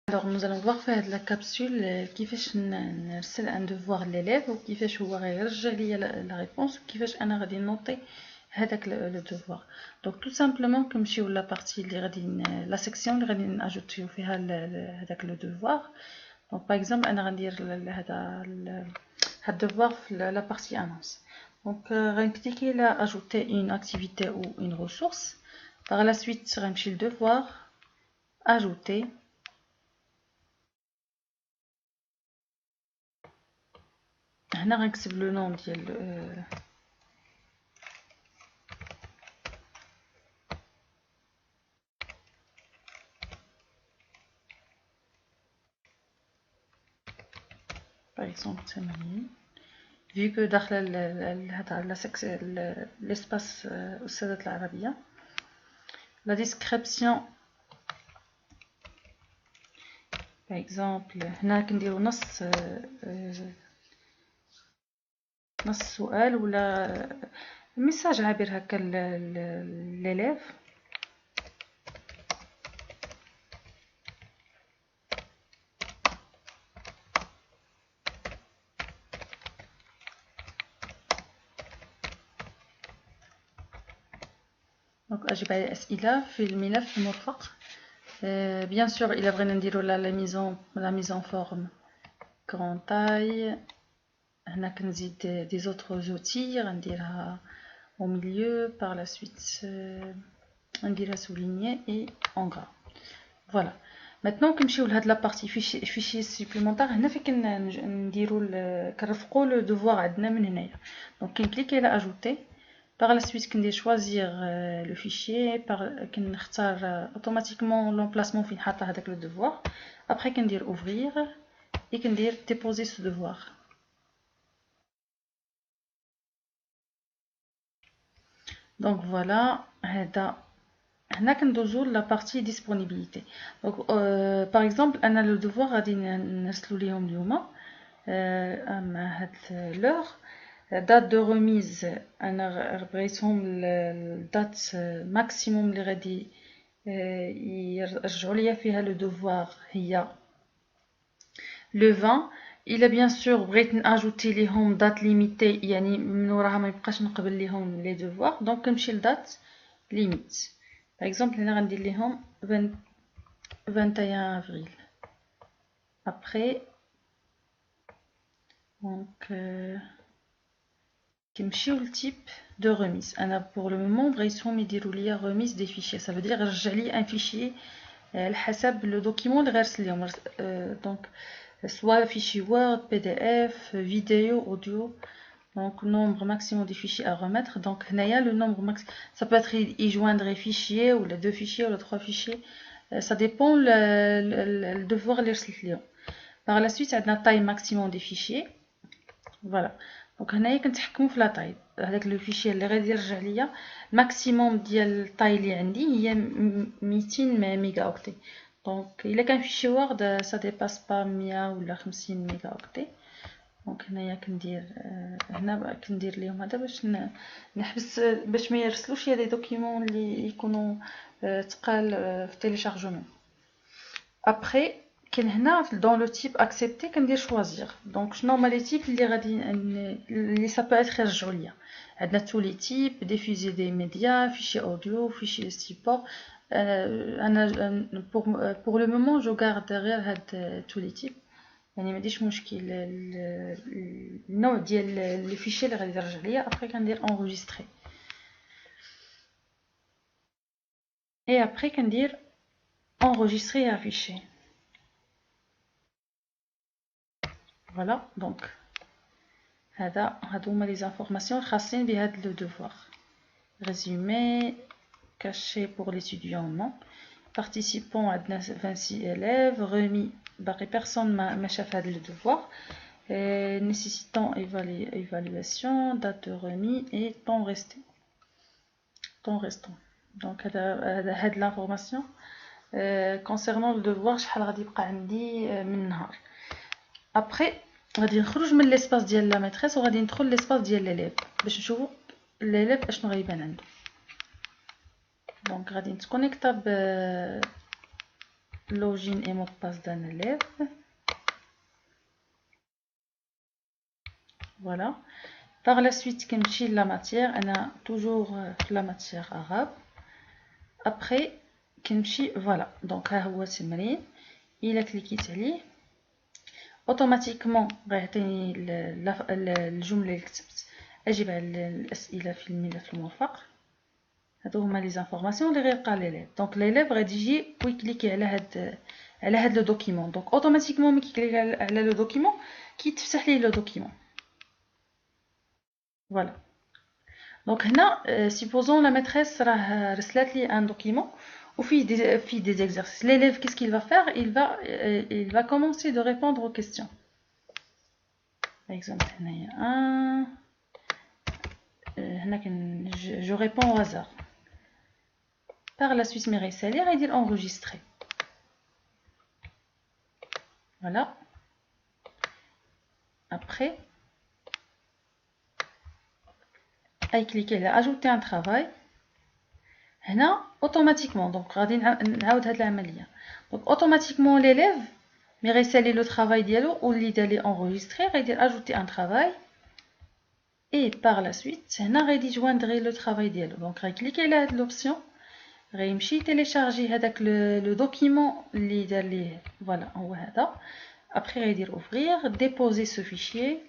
Alors, nous allons voir faire la capsule كيفاش نرسل un devoir l'élève وكيفاش هو غيرجع لي la réponse وكيفاش أنا غادي نوطي هذاك le devoir. Donc tout simplement كنمشيو لا partie اللي غادي la section اللي غادي ناجوتيو فيها هذاك le devoir. Donc par exemple أنا غندير هذا devoir في la partie annonce. Donc غنكليكي là ajouter une activité ou une ressource. Par la suite غنمشي le devoir ajouter. هنا غنكتب لو نوم ديال باغ اكزومبل 80 vu que داخله هذا l'espace أستاذة العربية. La description par exemple هنا كنديرو نص سؤال ولا ميساج عابر هكا للélève. دونك اجيب على الاسئله في الملف المرفق. بيان سور الا بغينا نديرو لا ميزون فورم كرون تاي. هنا كنزيد دي زوتر زوتي غنديرها au milieu. Par la suite نديرها souligné et en gras. Voilà. Maintenant كنمشيو لهاد لا بارتي فيشي سوبليمونتير. هنا فين كنديرو كنرفقو لو دوفوار عندنا من هنايا. دونك كنكليكي على اجوتي. Par la suite كندير choisir le fichier. كنختار automatiquement l'emplacement فين حاطه هذاك le devoir. Après كندير ouvrir et كندير déposer ce devoir. Donc voilà, هذا هنا كندوزو la partie disponibilité. Donc par exemple انا le devoir غادي نرسلو ليهم اليوم مع هاد l'heure. date de remise انا بغيتهم الدات ماكسيموم اللي غادي يرجعوا ليا فيها le devoir هي le 20. الا بيان سور بغيت ناجوتي ليهم دات ليميتي يعني من وراها ما يبقاش نقبل ليهم لي devoirs. دونك كنمشي لدات ليميت. باغ اكزومبل هنا غندير ليهم 21 avril. Après donc كنمشيو للتيب de remise. انا pour le moment بغيتهم يديروا ليا remise des fichiers. ça veut dire رجع لي un fichier على حسب لو دوكيمون اللي غيرسل ليهم. دونك soit fichier Word, PDF, vidéo, audio. Donc nombre maximum des fichiers à remettre. Donc هنايا le nombre max, ça peut être y joindre les fichiers ou les deux fichiers ou les trois fichiers. Ça dépend le devoir اللي رسلت ليهم. Par la suite عندنا taille maximum des fichiers. Voilà. Donc هنايا كنتحكموا في لا taille. هذاك لو فيشي اللي غادي يرجع ليا الماكسيموم ديال الطاي اللي عندي هي 200 ميجا اوكتي. دونك الا كان فيشي وورد سا ديباس با 100 ولا 50 ميجا اوكتي. دونك هنايا كندير هنا كندير ليهم هذا باش نحبس باش ما يرسلوش لي دوكيمون اللي يكونوا ثقال في تيليشارجمون. ابري كاين هنا dans le type accepté كندير choisir. donc شنو هما لي تيب اللي غادي اللي ça peut être يرجعوا ليا. عندنا tous les types diffuser des médias, fichier audio, fichier support. انا pour le moment je garde غير هاد tous les types يعني ما عنديش مشكل النوع ديال لي فيشي اللي غادي يرجع ليا. après كندير enregistrer et après كندير enregistrer et afficher. Voilà, donc هادو هما les informations خاصين بهاد le devoir. Résumé caché pour l'étudiant non. Participants عندنا 26 élèves. Remis باقي personne ما شاف هاد le devoir. Nécessitant évaluation, date de remis et temps restant. Donc هاد l'information concernant le devoir شحال غادي يبقى عندي من نهار. Après غادي نخرج من ليسباس ديال لا ميتريس وغادي ندخل ليسباس ديال ليليف باش نشوفوا ليليف اشنو غيبان عنده. دونك غادي نتكونيكتا login et mot de passe d'un élève. Voilà. Par la suite, كنمشي la matière, on a toujours la matière arabe. Après, كنمشي, voilà. Donc, ها هو التمرين. إلا كليكيت عليه automatiquement غيعطيني الجملة اللي كتبت أجب على الأسئلة في الملف المرفق. هادو هما لي زانفورماسيون اللي غيلقى ليليف. دونك ليليف غادي يجي ويكليكي على هاد لو دوكيمون. دونك اوتوماتيكمون ملي كيكليكي على لو دوكيمون كيتفتح ليه لو دوكيمون. فوالا. دونك هنا سيبوزون لا ميتريس راه رسلات لي ان دوكيمون وفيه des exercices. L'élève, qu'est-ce qu'il va faire? Il va commencer de répondre aux questions. Par exemple, je réponds au hasard. Par la suite, mes récits, il dit enregistrer. Voilà. Après, il clique là, ajouter un travail. Là, automatiquement, donc automatiquement l'élève mais réciter le travail dialogue ou d'aller enregistrer et ajouter un travail et par la suite هنا غادي joindre le travail dialogue. Donc cliquez là l'option غيمشي télécharger هذاك le document اللي دار ليه. Voilà, هو هذا. Après غيدير ouvrir, déposer ce fichier.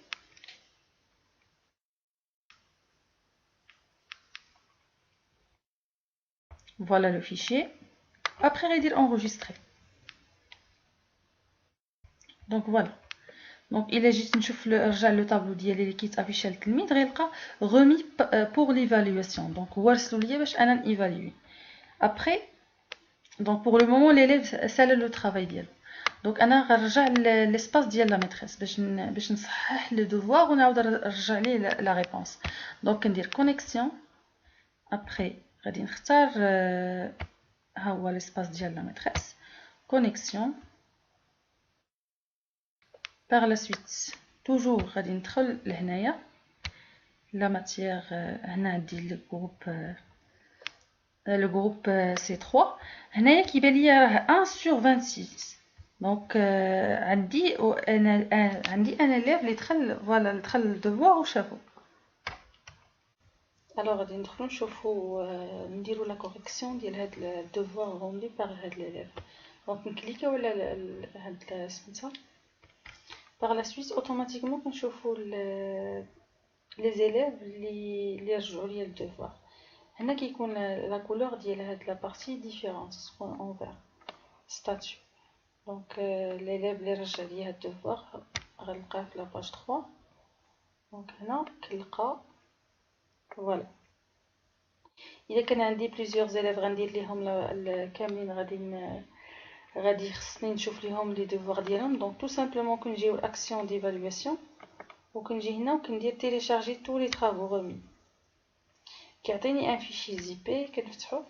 Voilà le fichier. Après غيدير enregistrer. Donc voilà. Donc il est juste نشوف le tableau ديالي اللي كيتافيش للتلميذ غيلقى remis pour l'évaluation. Donc هو رسلو ليا باش انا نيفاليوي. Après, donc pour le moment l'élève سال le travail ديالو. Donc انا غنرجع l'espace ديال la maîtresse باش نصحح le devoir ونعاود نرجع ليه la réponse. Donc كندير connexion. Après غادي نختار ها هو l'espace ديال la maîtresse. Connexion. Par la suite, toujours غادي ندخل لهنايا la matière. هنا عندي le groupe C3. هنايا كيبان لي راه 1 sur 26. دونك عندي ان élève اللي دخل فوالا دخل الدوار وشافو. الوغ غادي ندخلو نشوفو نديرو لا كوريكسيون ديال هاد الدوار روندي باغ هاد ليليف. دونك نكليكاو على هاد سميتها. Par la suite, automatiquement, quand je vois les élèves les رجعوا لي le devoir. هنا كيكون la couleur ديال la partie différente en vert. Statut. Donc l'élève اللي رجع لي le devoir غنلقاه في la page 3. Donc هنا كنلقى voilà. إذا كان عندي plusieurs élèves غندير ليهم كاملين غادي خصني نشوف ليهم لي ديفوار ديالهم. دونك تو سامبلومون كنجيو لاكسيون ديفالواسيون وكنجي هنا وكندير تيليشارجي تو لي طرافو غومي. كيعطيني ان فيشي زي بي كنفتحو.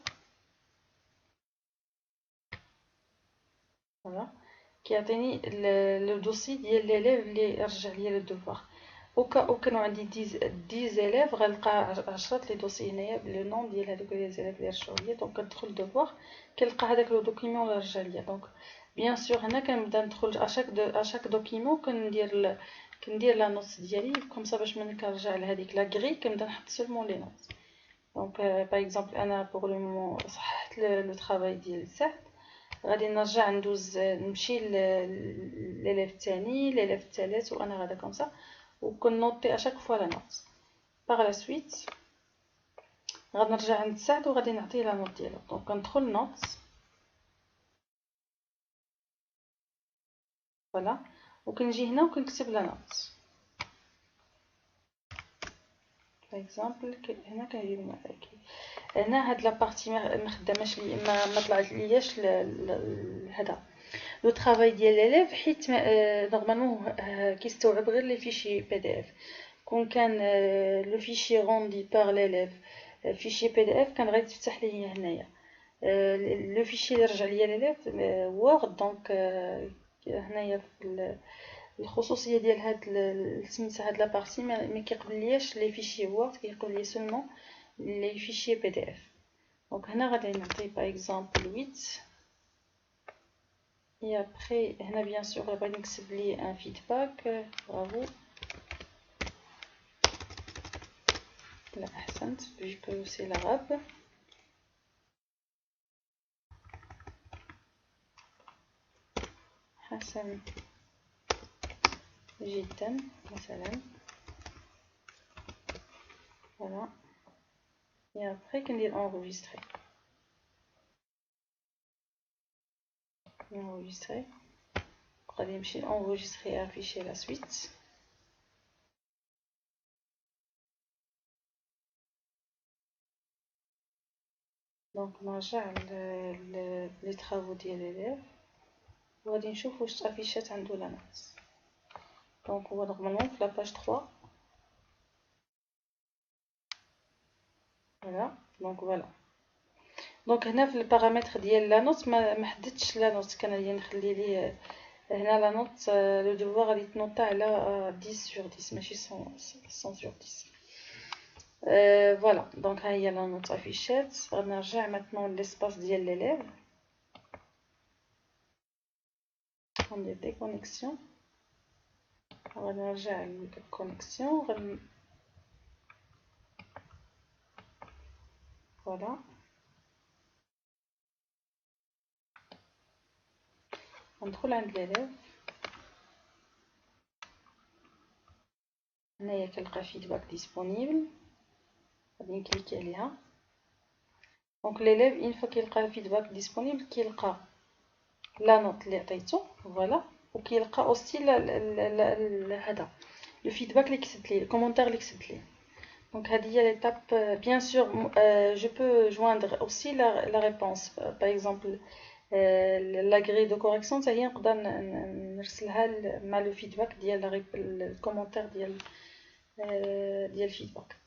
فوالا كيعطيني لو دوسي ديال ليليف اللي رجع ليا لو دوفوار. او كانوا عندي 10 élèves غنلقى 10 لي دوسي هنايا بلو نون ديال هذوك لي élèves اللي رجعوا ليا. دونك كندخل دوفوار كنلقى هذاك لو دوكيمون اللي رجع ليا. دونك بيان سور هنا كنبدا ندخل اشاك دوكيمون كندير لا نوت ديالي كومسا باش ملي كنرجع لهذيك لا غري كنبدا نحط سولمون لي نوت. دونك باغ اكزومبل انا بوغ لو مومون صححت لو طرافاي ديال سعد غادي نرجع ندوز نمشي لليليف الثاني لليليف الثالث وانا غادا كومسا وكنوطي اشاك فوا لا نوت. باغ لا سويت غادي نرجع عند سعد وغادي نعطيه لا نوت ديالو. دونك كندخل نوت فوالا وكنجي هنا وكنكتب لا نوت. باغ اكزومبل هنا كنجيب هنا هاد لا بارتي ما خداماش لي ما طلعت لياش هذا لو طرافاي ديال ليليف حيت نورمالمون كيستوعب غير لي فيشي بي دي اف. كون كان لو فيشي روندي باغ ليليف فيشي بي دي اف كان غيتفتح لي هنايا لو فيشي اللي رجع ليا ليليف وورد. دونك هنايا في الخصوصيه ديال هاد سميتها هاد لا بارتي ما كيقبلياش لي فيشي وورد كيقبل لي سولمون لي فيشي بي دي اف. دونك هنا غادي نعطي باغ اكزومبل 8 Et après, هنا bien sûr, on va نكتب لي un feedback. Bravo. لا أحسنت, vu que c'est l'arabe. حسن جدا مثلا. Voilà. Et après, qu'on dit enregistrer. Enregistrer. On va enregistrer et afficher la suite. Donc, on a les travaux de l'élève. On va voir où s'affiche la note. Donc, on va normalement sur la page 3. Voilà. Donc, voilà. Donc, هنا في البارامتر ديال لا نوت ما حددتش لا نوت, كان غادي نخلي ليه هنا لا نوت لو دوفوار غادي تنوطا على 10 sur 10 ماشي 100 sur 10. Voilà, donc là il y a la note affichée. On va maintenant l'espace de l'élève. On dit déconnexion. On va la connexion. Voilà. On trouve l'élève. Il y a quelques feedbacks disponibles. On va cliquer là. Donc l'élève, une fois qu'il a le feedback disponible, qu'il a la note voilà, ou qu'il a aussi le feedback, le commentaire. Donc il y a l'étape, bien sûr, je peux joindre aussi la réponse. Par exemple, la grille de correction, ça y est, on le feedback, le commentaire, le feedback.